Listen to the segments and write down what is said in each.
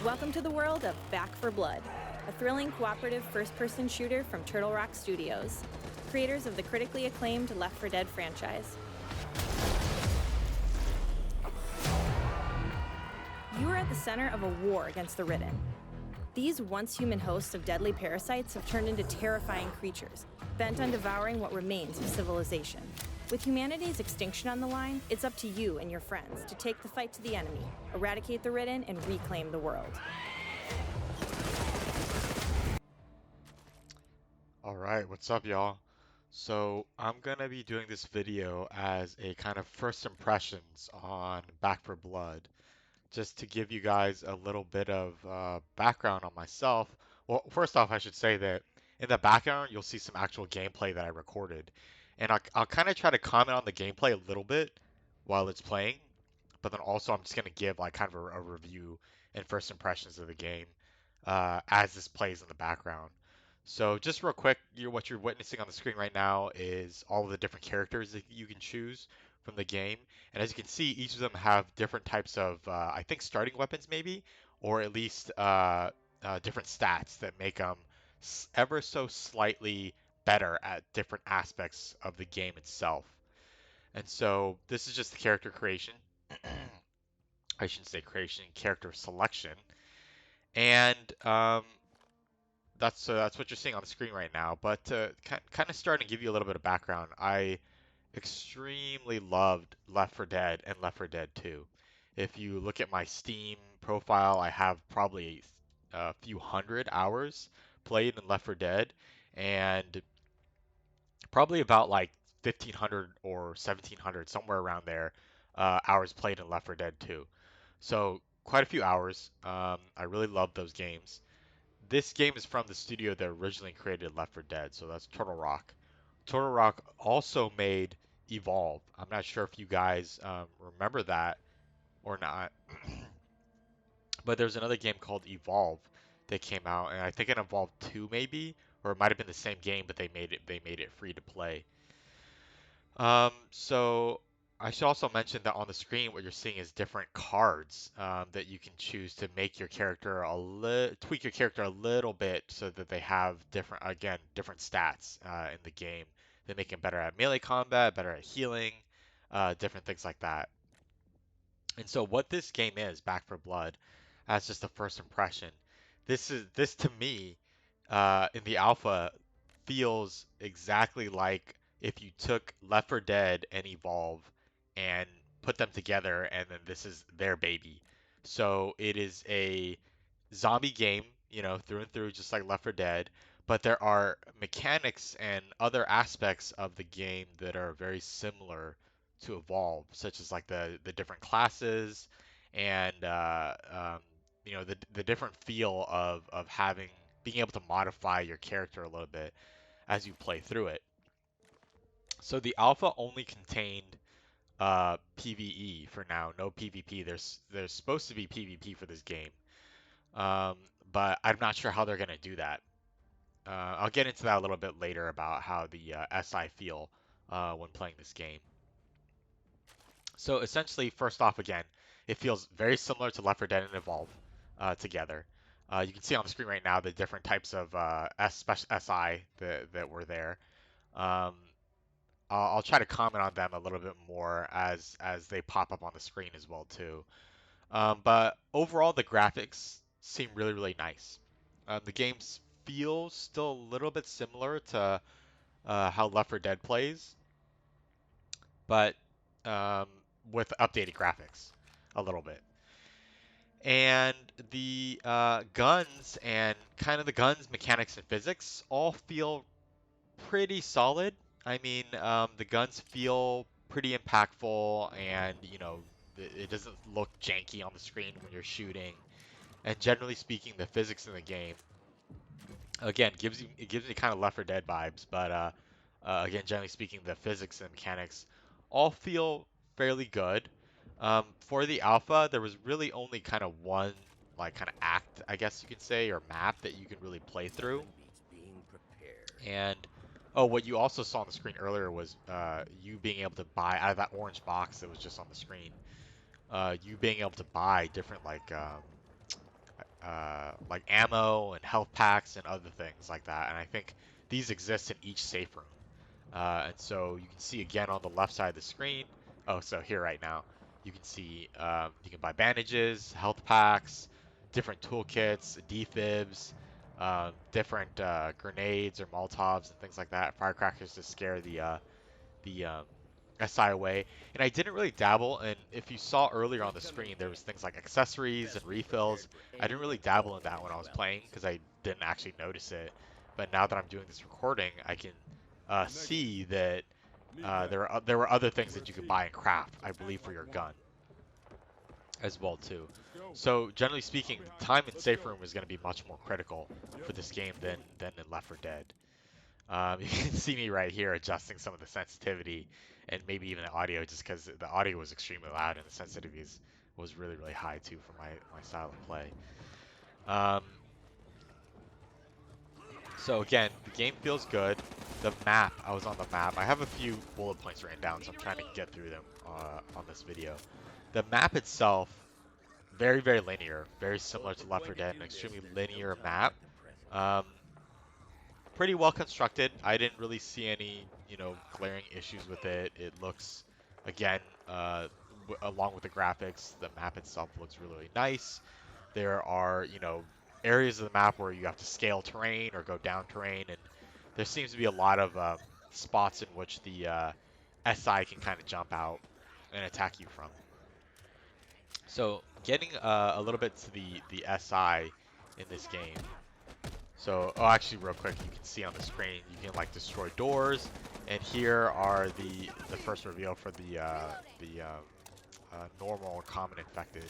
Welcome to the world of Back 4 Blood, a thrilling cooperative first-person shooter from Turtle Rock Studios, creators of the critically acclaimed Left 4 Dead franchise. You are at the center of a war against the Ridden. These once human hosts of deadly parasites have turned into terrifying creatures, bent on devouring what remains of civilization. With humanity's extinction on the line, it's up to you and your friends to take the fight to the enemy, eradicate the Ridden, and reclaim the world. Alright, what's up y'all? So I'm gonna be doing this video as a kind of first impressions on Back 4 Blood, just to give you guys a little bit of background on myself. Well, first off, I should say that in the background you'll see some actual gameplay that I recorded, and I'll kind of try to comment on the gameplay a little bit while it's playing, but then also I'm just gonna give like kind of a review and first impressions of the game as this plays in the background. So just real quick, what you're witnessing on the screen right now is all of the different characters that you can choose from the game. And as you can see, each of them have different types of, I think, starting weapons maybe, or at least different stats that make them ever so slightly better at different aspects of the game itself. And so this is just the character creation. I shouldn't say creation, character selection. And that's what you're seeing on the screen right now. But to kind of start and give you a little bit of background, I extremely loved Left 4 Dead and Left 4 Dead 2. If you look at my Steam profile, I have probably a few hundred hours played in Left 4 Dead, and probably about like 1,500 or 1,700, somewhere around there, hours played in Left 4 Dead 2. So quite a few hours. I really love those games. This game is from the studio that originally created Left 4 Dead, so that's Turtle Rock. Turtle Rock also made Evolve. I'm not sure if you guys remember that or not, but there's another game called Evolve that came out, and I think it Evolve 2 maybe, or it might have been the same game, but they made it free to play. So I should also mention that on the screen, what you're seeing is different cards that you can choose to make your character tweak your character a little bit so that they have different, again, different stats in the game. They make them better at melee combat, better at healing, different things like that. And so what this game is, Back 4 Blood, as just a first impression, this to me in the alpha feels exactly like if you took Left 4 Dead and Evolve and put them together, and then this is their baby. So it is a zombie game, through and through, just like Left 4 Dead, but there are mechanics and other aspects of the game that are very similar to Evolve, such as like the different classes and the different feel of having being able to modify your character a little bit as you play through it. So the alpha only contained PvE for now, no PvP. There's supposed to be PvP for this game, um, but I'm not sure how they're gonna do that. I'll get into that a little bit later about how the SI feel when playing this game. So essentially, first off, again, it feels very similar to Left 4 Dead and Evolve together. You can see on the screen right now the different types of SI that were there. Um, I'll try to comment on them a little bit more as they pop up on the screen as well too. But overall, the graphics seem really, really nice. The games feel still a little bit similar to how Left 4 Dead plays, but um, with updated graphics a little bit. And the guns and kind of the guns mechanics and physics all feel pretty solid. I mean, the guns feel pretty impactful, and it doesn't look janky on the screen when you're shooting. And generally speaking, the physics in the game again gives me kind of Left 4 Dead vibes, but again, generally speaking, the physics and mechanics all feel fairly good. For the alpha, there was really only kind of one like kind of act, I guess you could say, or map that you can really play through. And Oh, what you also saw on the screen earlier was you being able to buy out of that orange box that was just on the screen. You being able to buy different like ammo and health packs and other things like that. And I think these exist in each safe room. And so you can see again on the left side of the screen. Oh, so here right now, you can see you can buy bandages, health packs, different toolkits, defibs, different grenades or Molotovs and things like that, firecrackers to scare the SI away. And I didn't really dabble, and if you saw earlier on the screen, there was things like accessories and refills. I didn't really dabble in that when I was playing because I didn't actually notice it. But now that I'm doing this recording, I can see that there were other things that you could buy and craft, I believe, for your gun as well too. So generally speaking, the time in safe room is going to be much more critical for this game than in Left 4 Dead. You can see me right here adjusting some of the sensitivity and maybe even the audio just because the audio was extremely loud and the sensitivity was really, really high too for my style of play. Um, so again, the game feels good. The map, I was on the map. I have a few bullet points written down, so I'm trying to get through them on this video. The map itself, very, very linear, very similar to Left 4 Dead, an extremely linear map. Um, Pretty well constructed. I didn't really see any, glaring issues with it. It looks, again, along with the graphics, the map itself looks really, really nice. There are, areas of the map where you have to scale terrain or go down terrain, and there seems to be a lot of spots in which the SI can kind of jump out and attack you from. So getting a little bit to the SI in this game. So, oh, actually, real quick, you can see on the screen, you can like destroy doors, and here are the first reveal for the normal or common infected.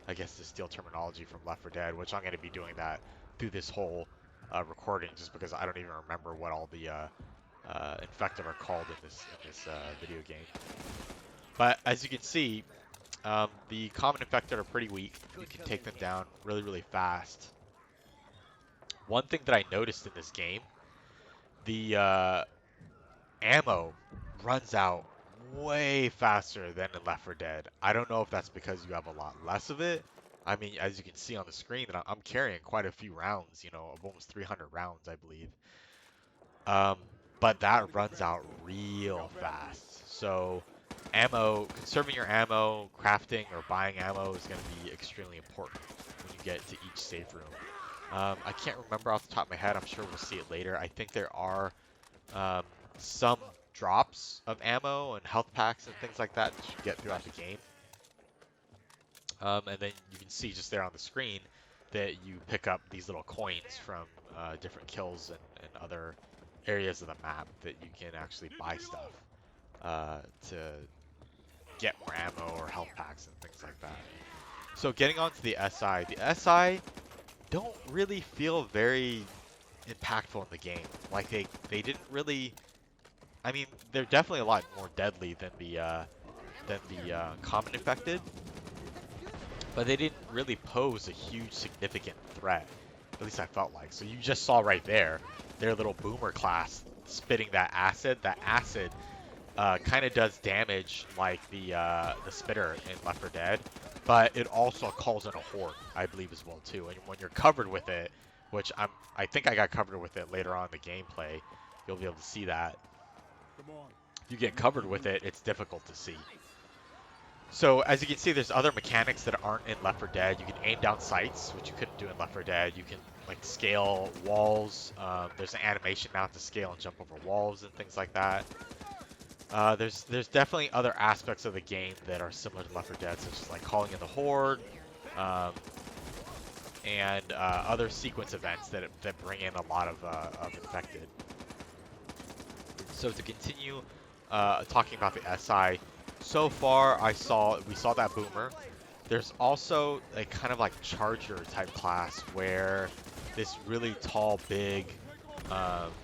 I guess the steel terminology from Left 4 Dead, which I'm going to be doing that through this whole recording, just because I don't even remember what all the infected are called in this video game. But as you can see, the common infected are pretty weak. You can take them down really, really fast. One thing that I noticed in this game, the ammo runs out way faster than in Left 4 Dead. I don't know if that's because you have a lot less of it. I mean, as you can see on the screen, that I'm carrying quite a few rounds, of almost 300 rounds, I believe. Um, but that runs out real fast. So conserving your ammo, crafting or buying ammo is going to be extremely important when you get to each safe room. I can't remember off the top of my head. I'm sure we'll see it later. I think there are some drops of ammo and health packs and things like that you get throughout the game. And then you can see just there on the screen that you pick up these little coins from different kills and other areas of the map that you can actually buy stuff to get more ammo or health packs and things like that. So getting onto the SI don't really feel very impactful in the game. Like they didn't really. I mean, they're definitely a lot more deadly than the common infected, but they didn't really pose a huge significant threat. At least I felt like. So you just saw right there, their little boomer class spitting that acid. That acid kind of does damage like the spitter in Left 4 Dead, but it also calls in a horde, I believe, as well too. And when you're covered with it, which I think I got covered with it later on in the gameplay, you'll be able to see that. If you get covered with it, it's difficult to see. So as you can see, there's other mechanics that aren't in Left 4 Dead. You can aim down sights, which you couldn't do in Left 4 Dead. You can like scale walls. There's an animation now to scale and jump over walls and things like that. There's definitely other aspects of the game that are similar to Left 4 Dead, such as like calling in the horde, and other sequence events that bring in a lot of infected. So to continue talking about the SI, so far we saw that boomer. There's also a kind of like charger type class where this really tall, big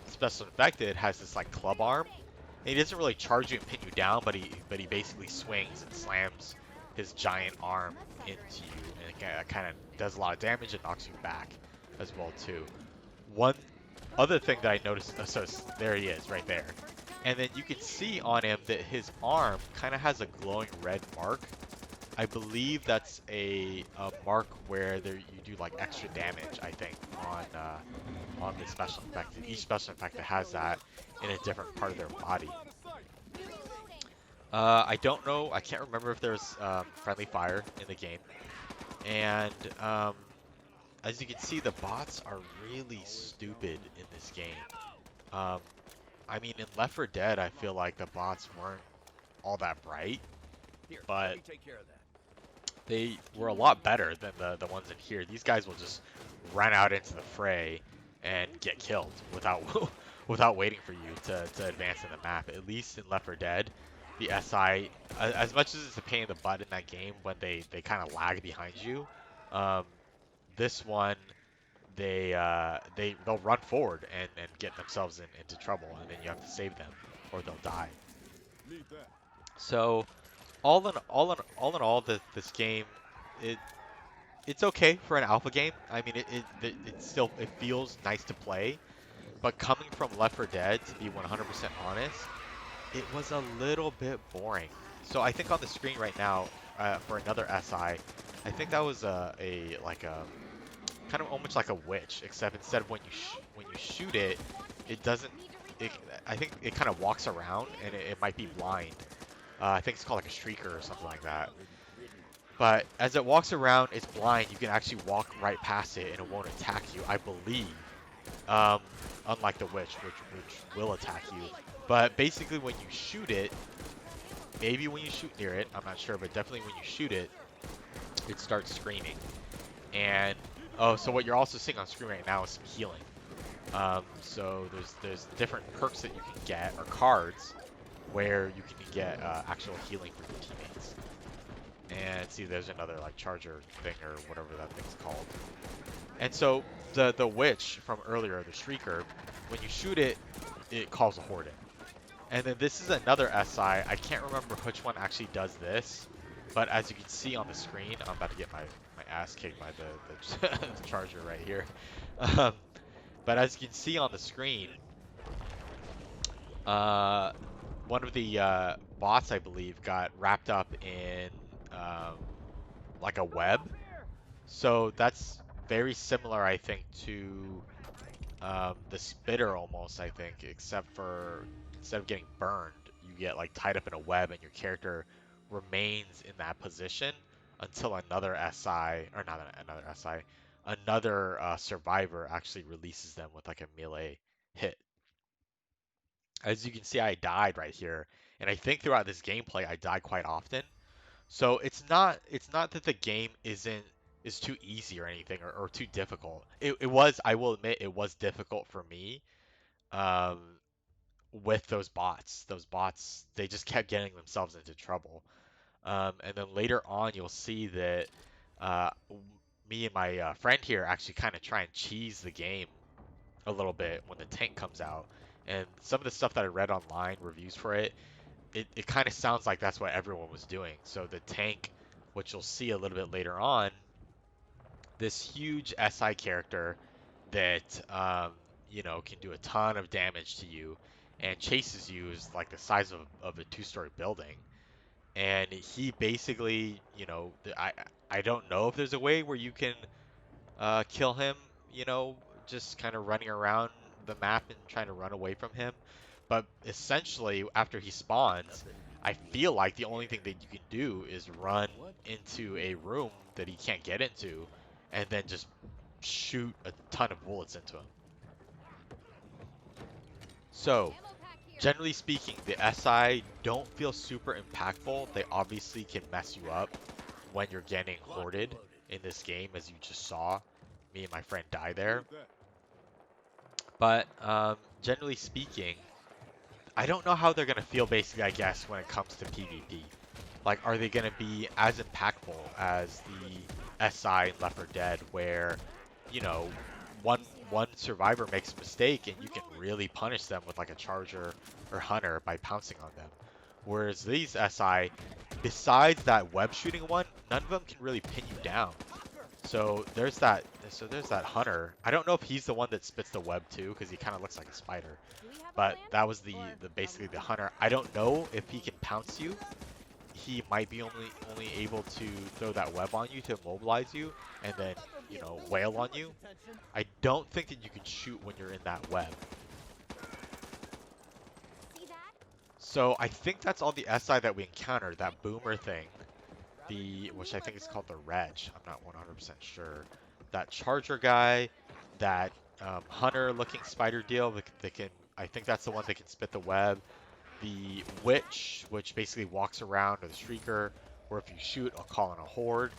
special infected has this like club arm. And he doesn't really charge you and pin you down, but he basically swings and slams his giant arm into you, and it kind of does a lot of damage and knocks you back as well too. One other thing that I noticed, so there he is right there. And then you can see on him that his arm kind of has a glowing red mark. I believe that's a mark where there you do like extra damage, I think, on the special effect. Each special effect that has that in a different part of their body. I don't know. I can't remember if there's friendly fire in the game. And as you can see, the bots are really stupid in this game. Um, I mean, in Left 4 Dead, I feel like the bots weren't all that bright, but they were a lot better than the ones in here. These guys will just run out into the fray and get killed without without waiting for you to advance in the map. At least in Left 4 Dead, the SI, as much as it's a pain in the butt in that game when they kind of lag behind you, um, this one they'll run forward and get themselves into trouble, and then you have to save them or they'll die. So all in all, this game, it it's okay for an alpha game. I mean, it still it feels nice to play, but coming from Left 4 Dead, to be 100% honest, it was a little bit boring. So I think on the screen right now, for another SI, I think that was a like a kind of almost like a witch, except instead of when you shoot it, it doesn't. It, I think it kind of walks around and it might be blind. I think it's called like a streaker or something like that. But as it walks around, it's blind. You can actually walk right past it and it won't attack you, I believe. Um, Unlike the witch, which will attack you. But basically, when you shoot it, maybe when you shoot near it, I'm not sure, but definitely when you shoot it, it starts screaming. And oh, so what you're also seeing on screen right now is some healing. So there's different perks that you can get, or cards, where you can get actual healing for your teammates. And see, there's another like charger thing or whatever that thing's called. And so the witch from earlier, the shrieker, when you shoot it, it calls a horde in. And then this is another SI. I can't remember which one actually does this, but as you can see on the screen, I'm about to get my ass kicked by the charger right here. Um, but as you can see on the screen, one of the bots, I believe, got wrapped up in like a web. So that's very similar, I think, to the spitter almost, I think, except for instead of getting burned, you get like tied up in a web and your character remains in that position until another SI, or not another SI, another survivor actually releases them with like a melee hit. As you can see, I died right here, and I think throughout this gameplay I die quite often. So it's not that the game is too easy or anything, or too difficult. It was, I will admit, it was difficult for me um, with those bots. Those bots, they just kept getting themselves into trouble. And then later on, you'll see that uh, me and my friend here actually kind of try and cheese the game a little bit when the tank comes out. And some of the stuff that I read online, reviews for it, it kind of sounds like that's what everyone was doing. So the tank, which you'll see a little bit later on, this huge SI character that can do a ton of damage to you and chases you is like the size of a two-story building. And he basically, I don't know if there's a way where you can kill him, just kind of running around the map and trying to run away from him. But essentially, after he spawns, I feel like the only thing that you can do is run into a room that he can't get into, and then just shoot a ton of bullets into him. So, generally speaking, the SI don't feel super impactful. They obviously can mess you up when you're getting hoarded in this game, as you just saw me and my friend die there. But generally speaking, I don't know how they're going to feel basically, I guess, when it comes to PvP. Like, are they going to be as impactful as the SI in Left 4 Dead, where, you know, one survivor makes a mistake and you can really punish them with like a charger or hunter by pouncing on them. Whereas these SI, besides that web shooting one, none of them can really pin you down. So there's that so there's that hunter. I don't know if he's the one that spits the web too, because he kind of looks like a spider. Do we have a But plan? that was the Or basically are we the just hunter. I don't know if he can pounce you. He might be only able to throw that web on you to immobilize you, and then wail on you. I don't think that you can shoot when you're in that web. see that? So I think that's all the SI that we encountered. That boomer thing, which I think is called the Reg. I'm not 100% sure. That charger guy, that hunter-looking spider deal that can. I think that's the one that can spit the web. The witch, which basically walks around, or the shrieker, where if you shoot, I'll call in a horde,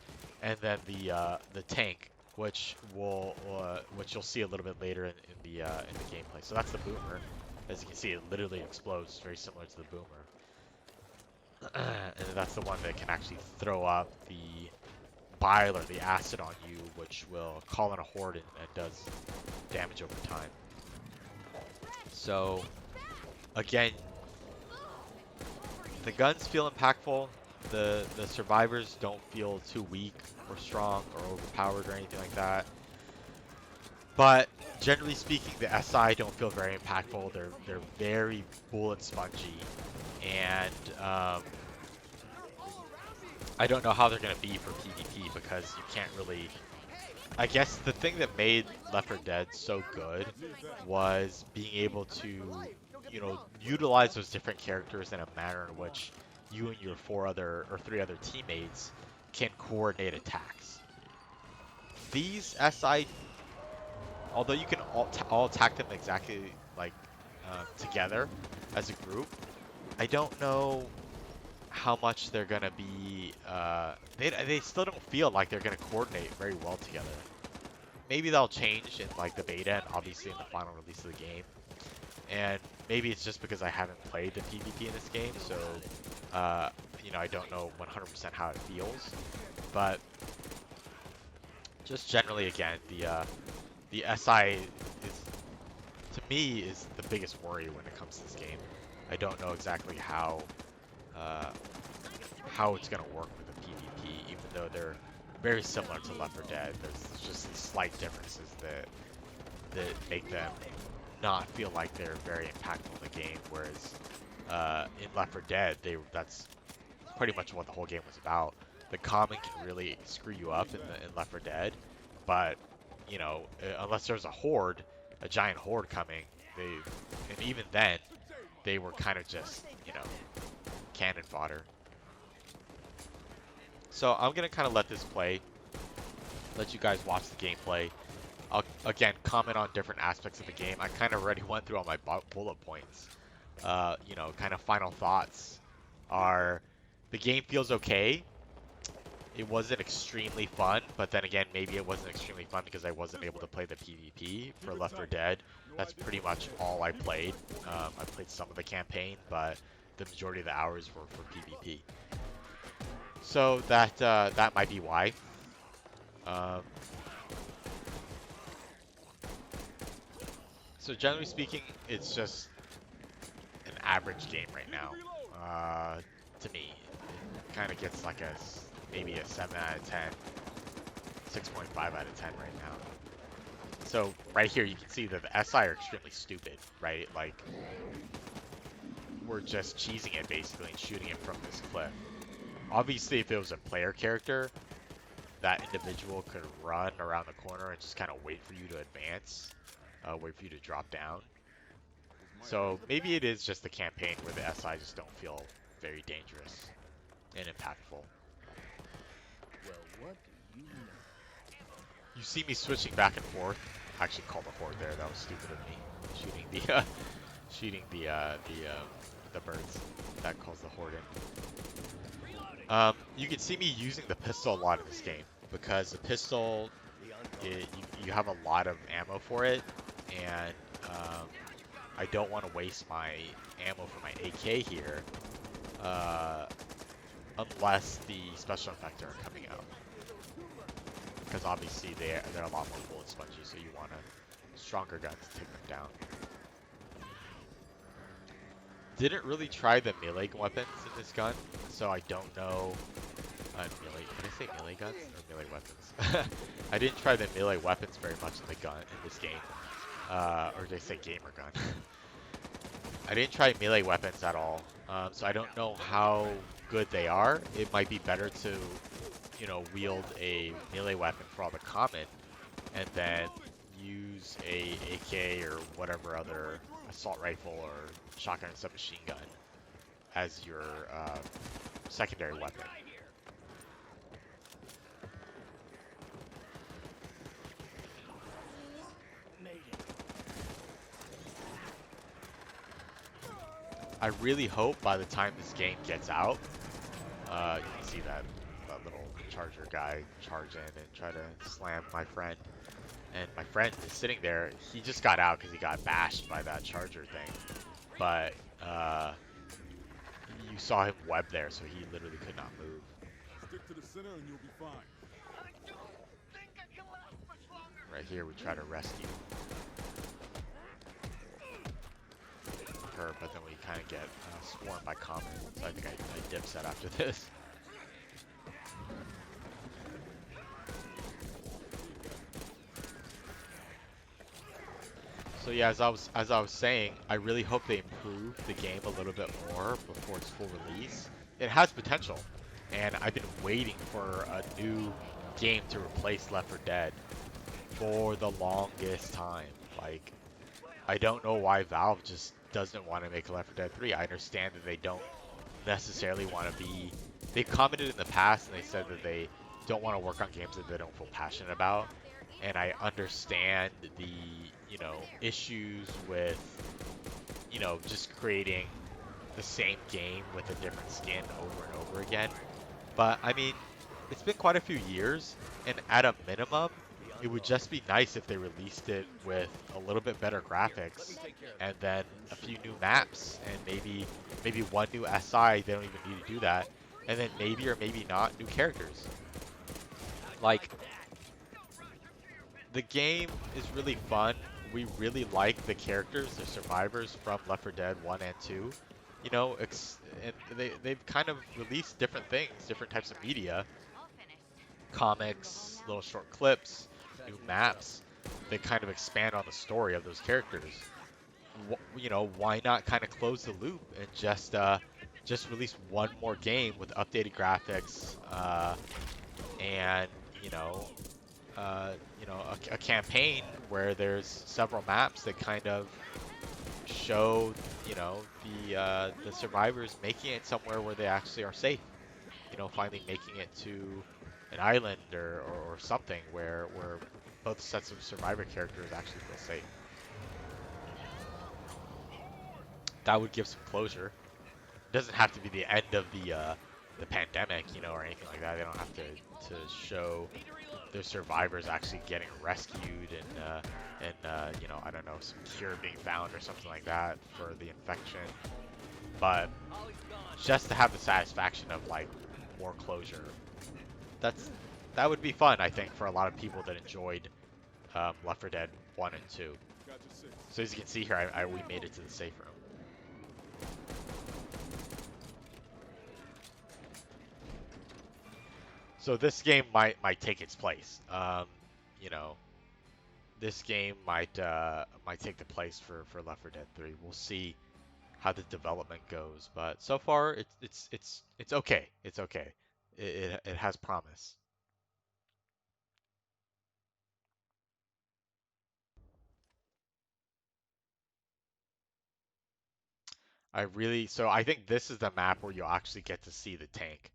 and then the tank, which you'll see a little bit later in the gameplay. So that's the boomer. As you can see, it literally explodes, very similar to the boomer. And that's the one that can actually throw up the bile or the acid on you, which will call in a horde and does damage over time. So again, the guns feel impactful. The survivors don't feel too weak or strong or overpowered or anything like that. But generally speaking, the SI don't feel very impactful. They're very bullet spongy, and I don't know how they're gonna be for PvP because you can't really. I guess the thing that made Left 4 Dead so good was being able to, utilize those different characters in a manner in which you and your 3 other teammates can coordinate attacks. These SI, although you can all attack them exactly like together as a group, I don't know how much they're gonna be. They still don't feel like they're gonna coordinate very well together. Maybe that'll change in like the beta and obviously in the final release of the game. And maybe it's just because I haven't played the PvP in this game, so I don't know 100% how it feels. But just generally, again, the SI is, to me, is the biggest worry when it comes to this game. I don't know exactly how it's gonna work with the PvP, even though they're very similar to Left 4 Dead. There's just these slight differences that make them not feel like they're very impactful in the game. Whereas in Left 4 Dead, that's pretty much what the whole game was about. The common can really screw you up in Left 4 Dead, but unless there's a giant horde coming, and even then, they were kind of just cannon fodder. So I'm gonna kind of let this play, let you guys watch the gameplay. I'll again comment on different aspects of the game. I kind of already went through all my bullet points. Kind of final thoughts are the game feels okay. It wasn't extremely fun, but then again, maybe it wasn't extremely fun because I wasn't able to play the PvP for Left 4 Dead. That's pretty much all I played. I played some of the campaign, but the majority of the hours were for PvP. So that might be why. So generally speaking, it's just an average game right now. To me, it kind of gets like maybe a 7 out of 10, 6.5 out of 10 right now. So right here, you can see that the SI are extremely stupid, right? Like we're just cheesing it basically and shooting it from this cliff. Obviously, if it was a player character, that individual could run around the corner and just kind of wait for you to advance, wait for you to drop down. So maybe it is just the campaign where the SI just don't feel very dangerous and impactful. You see me switching back and forth. I actually called the horde there. That was stupid of me. Shooting the birds. That calls the horde in. You can see me using the pistol a lot in this game because the pistol, you have a lot of ammo for it, and I don't want to waste my ammo for my AK here unless the special effects are coming out. Because obviously they're a lot more bullet spongy, so you want stronger guns to take them down. Didn't really try the melee weapons in this gun, so I don't know melee. Did I say melee guns or melee weapons? I didn't try the melee weapons very much in the gun in this game. Or did I say gamer gun? I didn't try melee weapons at all, so I don't know how good they are. It might be better to, wield a melee weapon for all the common, and then use a AK or whatever other assault rifle or shotgun and submachine gun as your secondary weapon. I really hope by the time this game gets out, you can see that little charger guy charge in and try to slam my friend. And my friend is sitting there. He just got out because he got bashed by that charger thing. But you saw him web there, so he literally could not move. Stick to the center and you'll be fine. Right here, we try to rescue her, but then we kind of get swarmed by common. So I think I dip set after this. So yeah, as I was saying, I really hope they improve the game a little bit more before its full release. It has potential, and I've been waiting for a new game to replace Left 4 Dead for the longest time. Like, I don't know why Valve just doesn't want to make Left 4 Dead 3. I understand that they don't necessarily want to be... They've commented in the past and they said that they don't want to work on games that they don't feel passionate about. And I understand the, issues with, just creating the same game with a different skin over and over again. But, I mean, it's been quite a few years, and at a minimum, it would just be nice if they released it with a little bit better graphics, and then a few new maps, and maybe one new SI. They don't even need to do that, and then maybe or maybe not new characters. Like, the game is really fun. We really like the characters, the survivors from Left 4 Dead 1 and 2. And they've kind of released different things, different types of media, comics, little short clips, new maps that kind of expand on the story of those characters. Why not kind of close the loop and just release one more game with updated graphics and a campaign where there's several maps that kind of show the survivors making it somewhere where they actually are safe. Finally making it to an island or something where both sets of survivor characters actually feel safe. That would give some closure. It doesn't have to be the end of the pandemic, or anything like that. They don't have to show the survivors actually getting rescued and I don't know, some cure being found or something like that for the infection. But just to have the satisfaction of like more closure, that would be fun, I think, for a lot of people that enjoyed Left 4 Dead 1 and 2. So as you can see here, we made it to the safe room. So this game might take its place. This game might take the place for Left 4 Dead 3. We'll see how the development goes, but so far it's okay. It's okay. It has promise. So I think this is the map where you'll actually get to see the tank.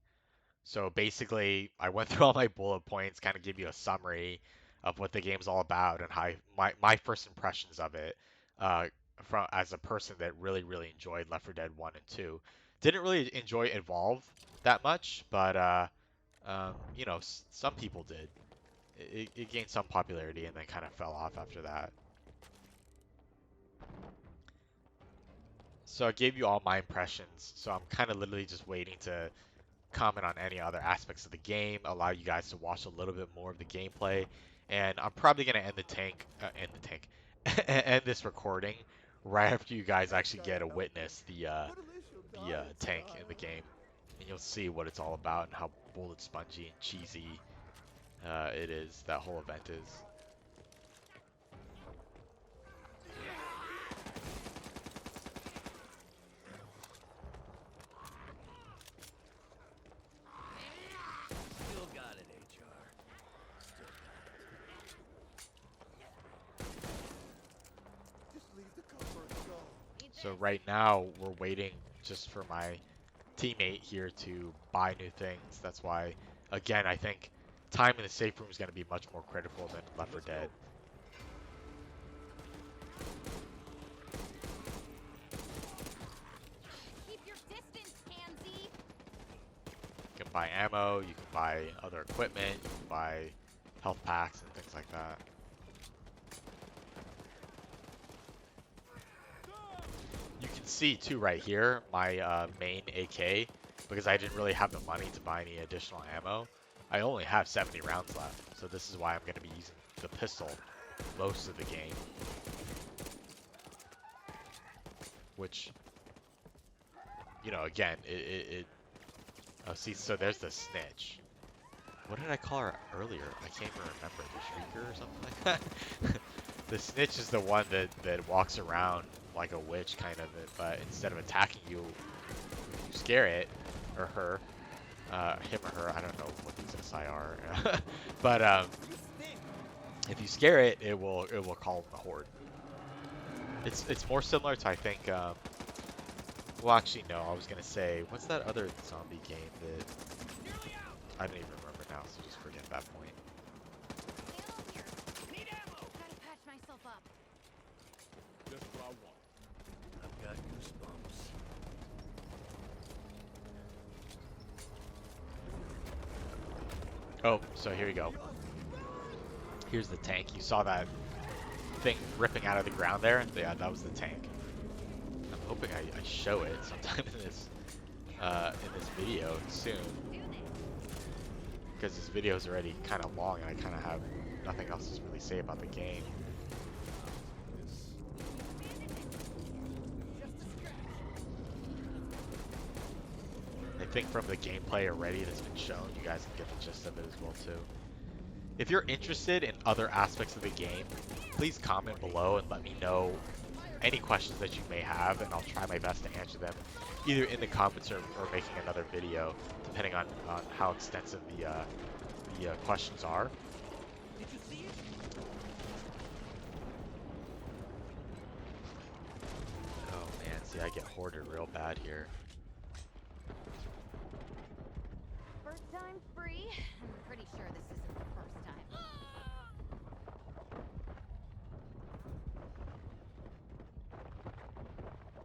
So basically, I went through all my bullet points, kind of give you a summary of what the game's all about and how my first impressions of it, uh, from as a person that really enjoyed Left 4 Dead 1 and 2. Didn't really enjoy Evolve that much, but some people did. It gained some popularity and then kind of fell off after that. So I gave you all my impressions. So I'm kind of literally just waiting to comment on any other aspects of the game, allow you guys to watch a little bit more of the gameplay, and I'm probably gonna end this recording right after you guys actually get to witness the tank in the game. And you'll see what it's all about and how bullet spongy and cheesy it is, that whole event is. Still got it, HR. Still Just leave the cover and go. So right now we're waiting just for my teammate here to buy new things. That's why, again, I think time in the safe room is going to be much more critical than Left 4 Dead. Keep your distance, pansy. You can buy ammo, you can buy other equipment, you can buy health packs and things like that. You can see too right here my main AK, because I didn't really have the money to buy any additional ammo. I only have 70 rounds left, so this is why I'm going to be using the pistol most of the game. Which, you know, again, oh, see, so there's the snitch. What did I call her earlier? I can't even remember. The shrieker or something like that? The snitch is the one that walks around like a witch, kind of, but instead of attacking you, you scare it, or her, him or her, I don't know what these SI are, but if you scare it, it will call the horde. It's more similar to, I think, well, actually, no, I was gonna say, what's that other zombie game that I don't even remember now, so just forget that point. Need ammo. Gotta patch myself up. Just what I want. I've got goosebumps. Oh, so here you go. Here's the tank. You saw that thing ripping out of the ground there? Yeah, that was the tank. I'm hoping I show it sometime in this video soon, because this video is already kind of long and I kind of have nothing else to really say about the game. I think from the gameplay already that's been shown, you guys can get the gist of it as well too. If you're interested in other aspects of the game, please comment below and let me know any questions that you may have, and I'll try my best to answer them either in the comments or making another video, depending on how extensive the questions are. Did you see it? Oh man, see, I get hoarded real bad here. First time free. I'm pretty sure this isn't the first time.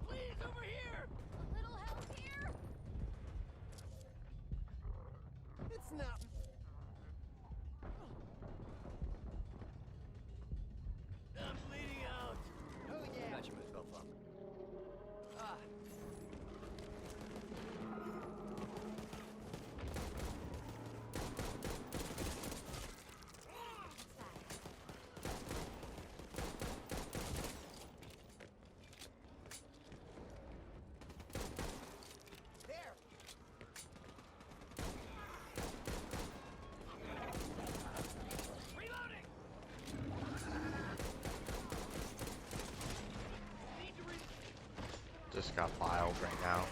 Please, over here! A little help here? It's not. I'm bleeding out. Oh yeah. Patch myself up. Ah. There. Reloading. Need to Just got filed right now.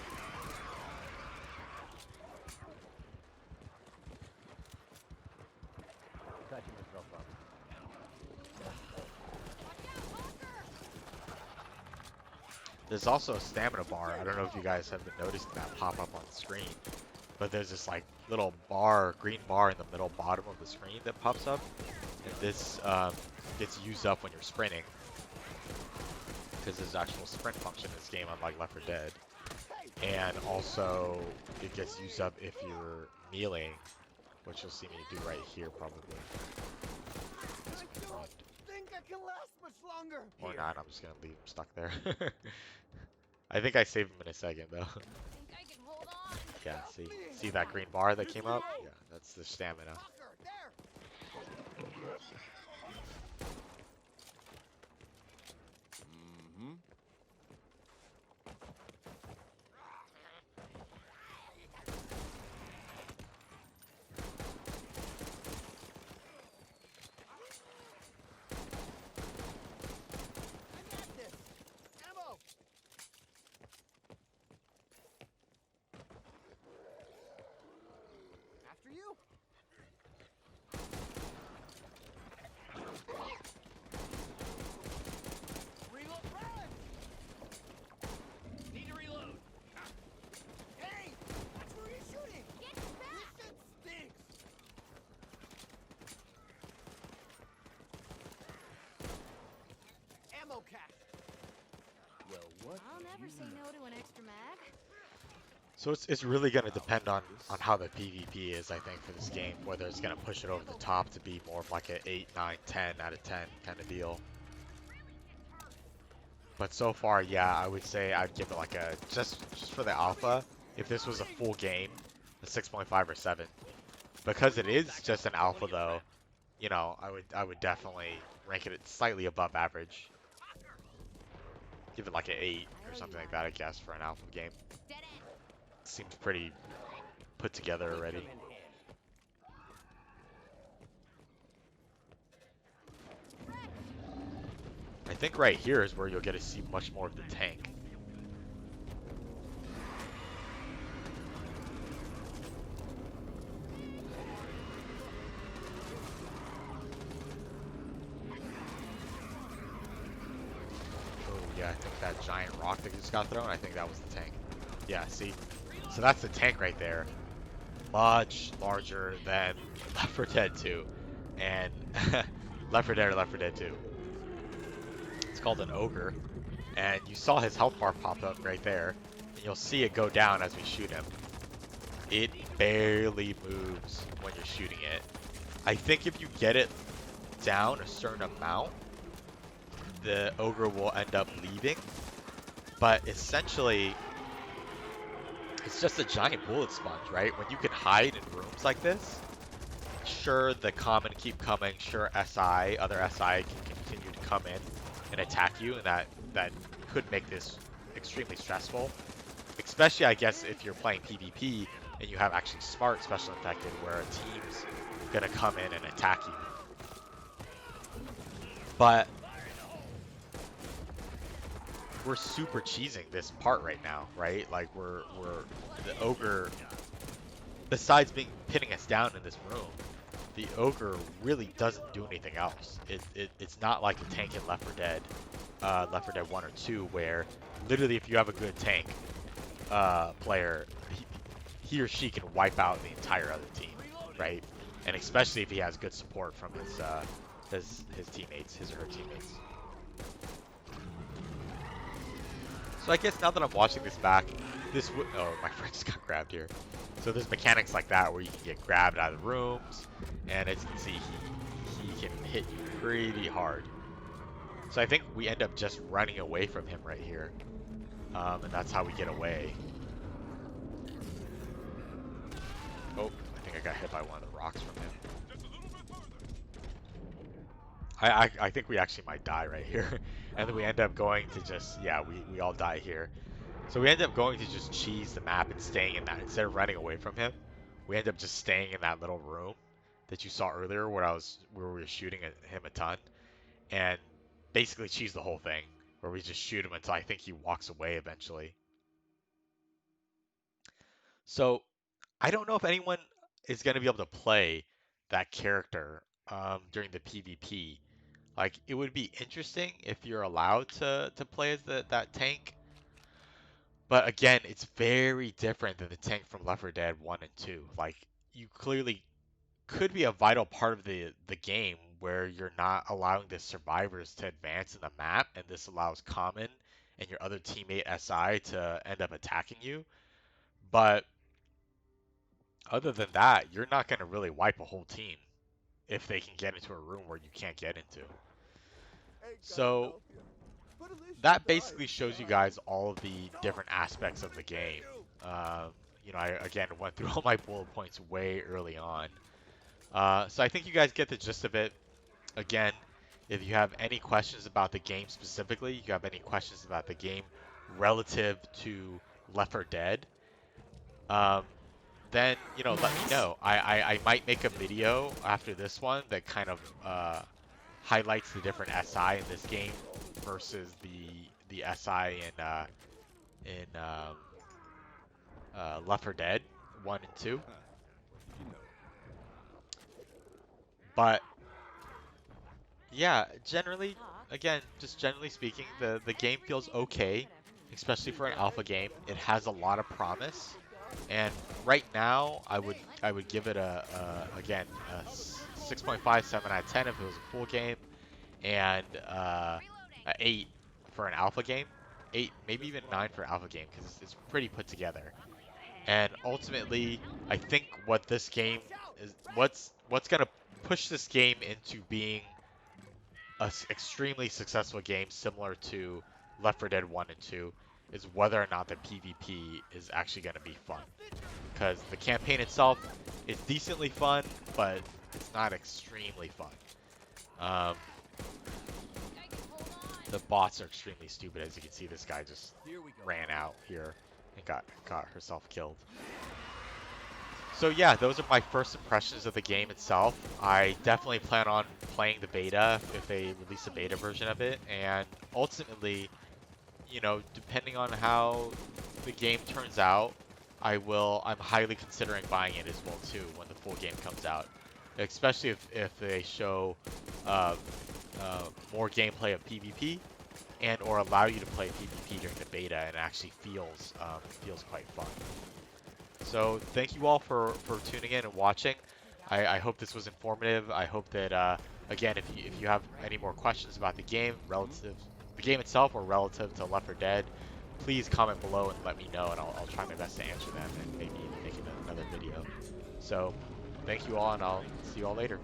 Patching myself up. There's also a stamina bar. I don't know if you guys have been noticing that pop up on the screen, but there's this like little bar, green bar in the middle bottom of the screen that pops up, and this gets used up when you're sprinting, because there's actual sprint function in this game, unlike Left 4 Dead. And also it gets used up if you're kneeling, which you'll see me do right here probably. Just run. Think I can last much longer. Or not, I'm just gonna leave him stuck there. I think I saved him in a second though. Think I can hold on. Yeah, see that green bar that came up? Yeah, that's the stamina. Fucker, there. Mm-hmm. I'll never say no to an extra mag. So it's really going to depend on how the PvP is, I think, for this game. Whether it's going to push it over the top to be more of like an 8, 9, 10 out of 10 kind of deal. But so far, yeah, I would say I'd give it like a, just for the alpha, if this was a full game, a 6.5 or 7. Because it is just an alpha though, you know, I would definitely rank it slightly above average. Give it like an 8 or something like that, I guess, for an alpha game. Dead end. Seems pretty put together already. Come in handy. I think right here is where you'll get to see much more of the tank. Oh yeah, I think that giant rock that just got thrown, I think that was the tank. Yeah, see? So that's the tank right there. Much larger than Left 4 Dead 2 and Left 4 Dead or Left 4 Dead 2. It's called an ogre, and you saw his health bar pop up right there, and you'll see it go down as we shoot him. It barely moves when you're shooting it. I think if you get it down a certain amount, the ogre will end up leaving, but essentially it's just a giant bullet sponge, right? When you can hide in rooms like this, sure, the common keep coming, sure, other SI can continue to come in and attack you, and that could make this extremely stressful. Especially, I guess, if you're playing PvP and you have actually smart special infected, where a team's gonna come in and attack you. But we're super cheesing this part right now, right? Like we're the ogre, besides pinning us down in this room, the ogre really doesn't do anything else. It's not like the tank in Left 4 Dead, Left 4 Dead 1 or 2, where literally if you have a good tank player, he or she can wipe out the entire other team, right? And especially if he has good support from his teammates, his or her teammates. So I guess now that I'm watching this back, oh, my friend just got grabbed here. So there's mechanics like that where you can get grabbed out of the rooms, and as you can see, he can hit you pretty hard. So I think we end up just running away from him right here, and that's how we get away. Oh, I think I got hit by one of the rocks from him. I think we actually might die right here. And then we end up going to just, yeah, we all die here. So we end up going to just cheese the map and staying in that. Instead of running away from him, we end up just staying in that little room that you saw earlier where we were shooting at him a ton. And basically cheese the whole thing, where we just shoot him until I think he walks away eventually. So I don't know if anyone is going to be able to play that character during the PvP. Like, it would be interesting if you're allowed to play as that tank. But again, it's very different than the tank from Left 4 Dead 1 and 2. Like, you clearly could be a vital part of the game where you're not allowing the survivors to advance in the map, and this allows Common and your other teammate SI to end up attacking you. But other than that, you're not going to really wipe a whole team if they can get into a room where you can't get into. So that basically shows you guys all of the different aspects of the game. You know, I again went through all my bullet points way early on. So I think you guys get the gist of it. Again, if you have any questions about the game specifically, you have any questions about the game relative to Left 4 Dead, then, you know, let me know. I might make a video after this one that kind of highlights the different SI in this game versus the SI in Left 4 Dead 1 and 2. But yeah, generally, again, just generally speaking, the game feels okay, especially for an alpha game. It has a lot of promise, and right now I would give it again a 6.5, 7 out of 10 if it was a full game, and an 8 for an alpha game. 8, maybe even 9 for alpha game because it's pretty put together. And ultimately, I think what this game is, what's gonna push this game into being a extremely successful game similar to Left 4 Dead 1 and 2 is whether or not the PvP is actually going to be fun. Because the campaign itself is decently fun, but it's not extremely fun. Um, the bots are extremely stupid. As you can see, this guy just ran out here and got herself killed. So yeah, those are my first impressions of the game itself. I definitely plan on playing the beta if they release a beta version of it, and ultimately, you know, depending on how the game turns out, I'm highly considering buying it as well too when the full game comes out. Especially if they show uh, more gameplay of PvP and or allow you to play PvP during the beta and it actually feels quite fun. So thank you all for tuning in and watching. I hope this was informative. I hope that again, if you have any more questions about the game itself or relative to Left 4 Dead, please comment below and let me know, and I'll try my best to answer them and maybe make another video. So thank you all, and I'll see you all later.